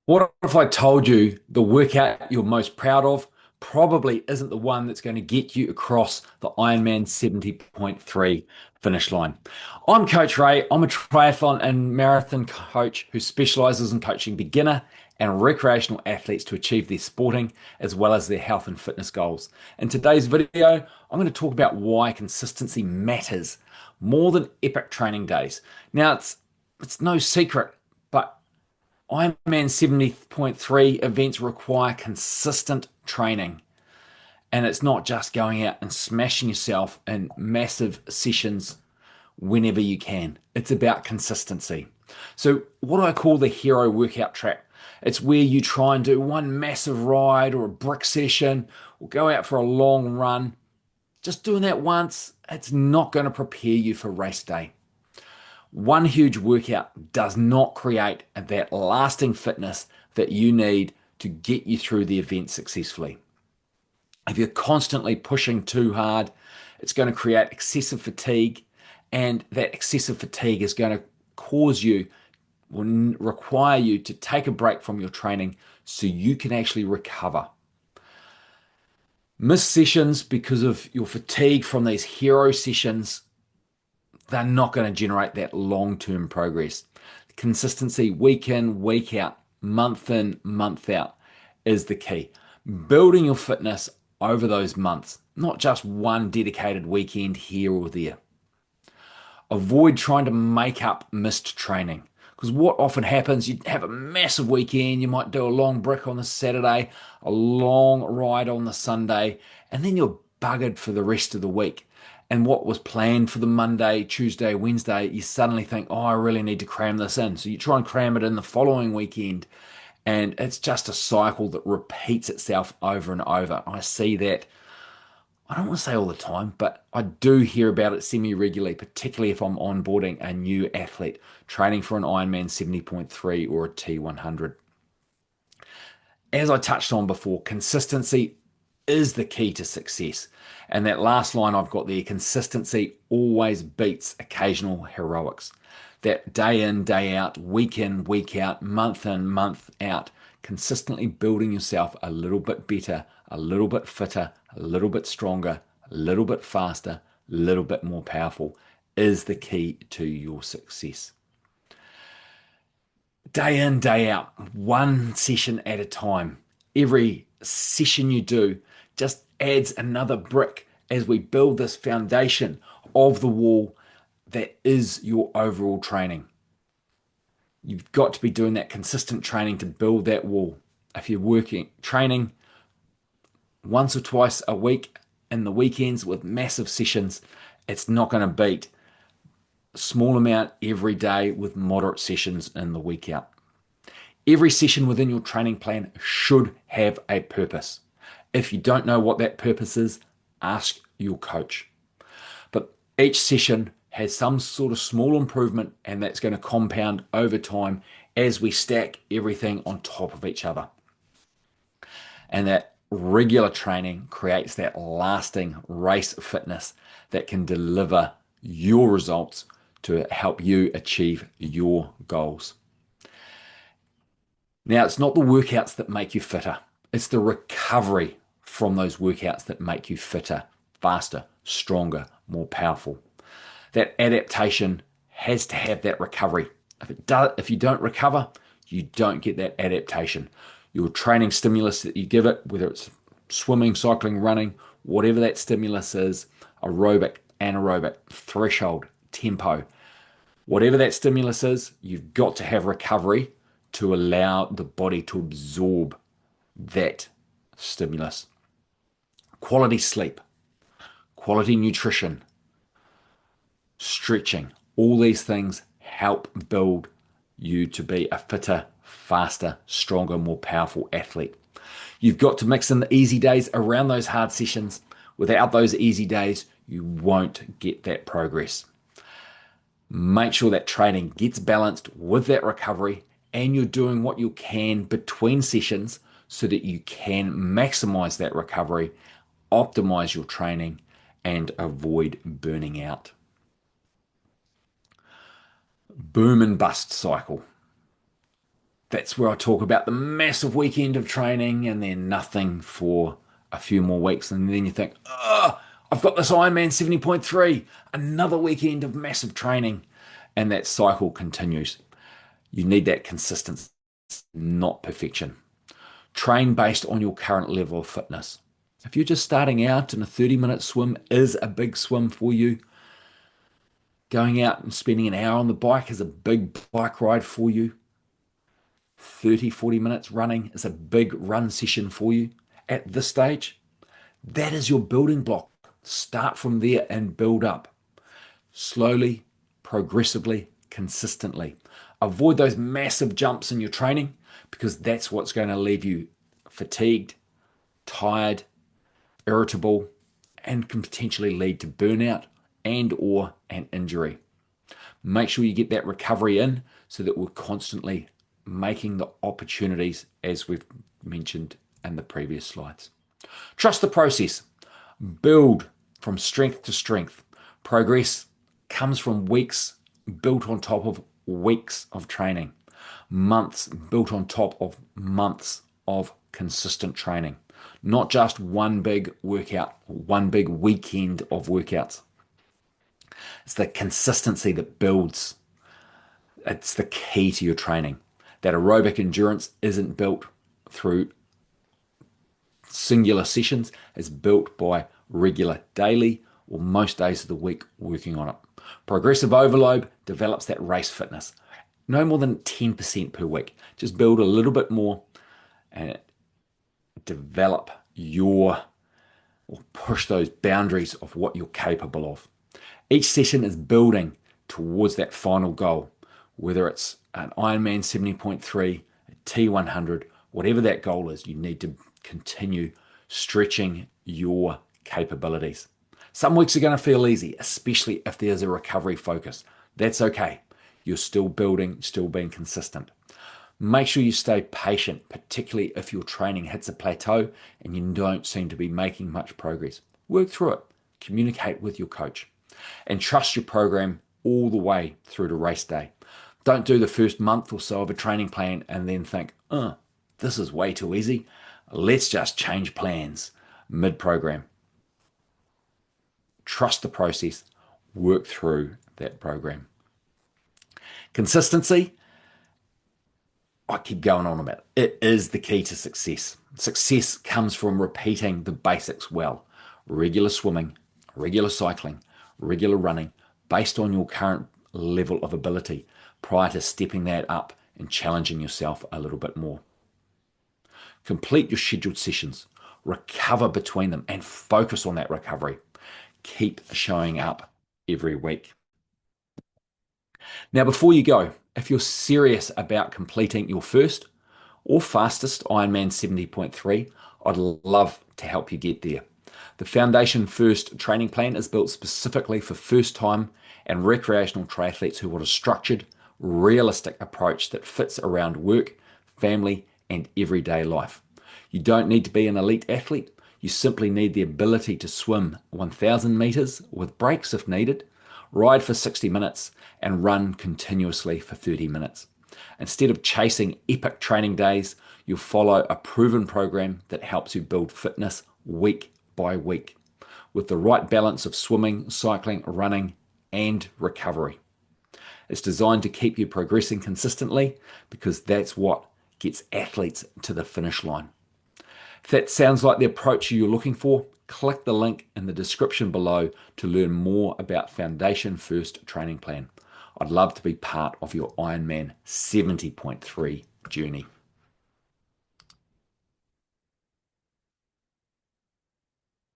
What if I told you the workout you're most proud of probably isn't the one that's going to get you across the Ironman 70.3 finish line? I'm Coach Ray. I'm a triathlon and marathon coach who specializes in coaching beginner and recreational athletes to achieve their sporting as well as their health and fitness goals. In today's video, I'm going to talk about why consistency matters more than epic training days. Now, it's no secret, but Ironman 70.3 events require consistent training. And it's not just going out and smashing yourself in massive sessions whenever you can. It's about consistency. So, what do I call the hero workout trap? It's where you try and do one massive ride or a brick session or go out for a long run. Just doing that once, it's not going to prepare you for race day. One huge workout does not create that lasting fitness that you need to get you through the event successfully. If you're constantly pushing too hard, it's going to create excessive fatigue, and that excessive fatigue is going to cause you, will require you to take a break from your training so you can actually recover. Missed sessions because of your fatigue from these hero sessions, they're not going to generate that long-term progress. Consistency week in, week out, month in, month out is the key. Building your fitness over those months, not just one dedicated weekend here or there. Avoid trying to make up missed training. Because what often happens, you have a massive weekend, you might do a long brick on the Saturday, a long ride on the Sunday, and then you're buggered for the rest of the week. And what was planned for the Monday, Tuesday, Wednesday, you suddenly think, oh, I really need to cram this in. So you try and cram it in the following weekend. And it's just a cycle that repeats itself over and over. I see that, I don't want to say all the time, but I do hear about it semi-regularly, particularly if I'm onboarding a new athlete training for an Ironman 70.3 or a T100. As I touched on before, consistency is the key to success. And that last line I've got there, consistency always beats occasional heroics. That day in, day out, week in, week out, month in, month out, consistently building yourself a little bit better, a little bit fitter, a little bit stronger, a little bit faster, a little bit more powerful is the key to your success. Day in, day out, one session at a time. Every session you do just adds another brick as we build this foundation of the wall that is your overall training. You've got to be doing that consistent training to build that wall. If you're training once or twice a week in the weekends with massive sessions, it's not going to beat a small amount every day with moderate sessions in the week out. Every session within your training plan should have a purpose. If you don't know what that purpose is, ask your coach. But each session has some sort of small improvement, and that's going to compound over time as we stack everything on top of each other. And that regular training creates that lasting race fitness that can deliver your results to help you achieve your goals. Now, it's not the workouts that make you fitter. It's the recovery from those workouts that make you fitter, faster, stronger, more powerful. That adaptation has to have that recovery. If you don't recover, you don't get that adaptation. Your training stimulus that you give it, whether it's swimming, cycling, running, whatever that stimulus is, aerobic, anaerobic, threshold, tempo, whatever that stimulus is, you've got to have recovery to allow the body to absorb that stimulus. Quality sleep, quality nutrition, stretching, all these things help build you to be a fitter, faster, stronger, more powerful athlete. You've got to mix in the easy days around those hard sessions. Without those easy days, you won't get that progress. Make sure that training gets balanced with that recovery, and you're doing what you can between sessions so that you can maximize that recovery, optimize your training, and avoid burning out. Boom and bust cycle. That's where I talk about the massive weekend of training and then nothing for a few more weeks. And then you think, oh, I've got this Ironman 70.3, another weekend of massive training. And that cycle continues. You need that consistency, not perfection. Train based on your current level of fitness. If you're just starting out and a 30-minute swim is a big swim for you, going out and spending an hour on the bike is a big bike ride for you, 30, 40 minutes running is a big run session for you at this stage, that is your building block. Start from there and build up slowly, progressively, consistently. Avoid those massive jumps in your training because that's what's going to leave you fatigued, tired, irritable, and can potentially lead to burnout and or an injury. Make sure you get that recovery in so that we're constantly making the opportunities as we've mentioned in the previous slides. Trust the process. Build from strength to strength. Progress comes from weeks built on top of weeks of training, months built on top of months of consistent training, not just one big workout, one big weekend of workouts. It's the consistency that builds. It's the key to your training. That aerobic endurance isn't built through singular sessions, it's built by regular daily or most days of the week working on it. Progressive overload develops that race fitness. No more than 10% per week. Just build a little bit more and develop your or push those boundaries of what you're capable of. Each session is building towards that final goal, whether it's an Ironman 70.3, a T100, whatever that goal is, you need to continue stretching your capabilities. Some weeks are going to feel easy, especially if there's a recovery focus. That's okay. You're still building, still being consistent. Make sure you stay patient, particularly if your training hits a plateau and you don't seem to be making much progress. Work through it. Communicate with your coach and trust your program all the way through to race day. Don't do the first month or so of a training plan and then think, this is way too easy. Let's just change plans mid-program. Trust the process. Work through that program. Consistency, I keep going on about it. It is the key to success. Success comes from repeating the basics well. Regular swimming, regular cycling, regular running, based on your current level of ability prior to stepping that up and challenging yourself a little bit more. Complete your scheduled sessions, recover between them and focus on that recovery. Keep showing up every week. Now, before you go, if you're serious about completing your first or fastest Ironman 70.3, I'd love to help you get there. The Foundation First training plan is built specifically for first-time and recreational triathletes who want a structured, realistic approach that fits around work, family, and everyday life. You don't need to be an elite athlete. You simply need the ability to swim 1,000 meters with breaks if needed, ride for 60 minutes, and run continuously for 30 minutes. Instead of chasing epic training days, you'll follow a proven program that helps you build fitness week by week with the right balance of swimming, cycling, running, and recovery. It's designed to keep you progressing consistently because that's what gets athletes to the finish line. If that sounds like the approach you're looking for, click the link in the description below to learn more about Foundation First training plan. I'd love to be part of your Ironman 70.3 journey.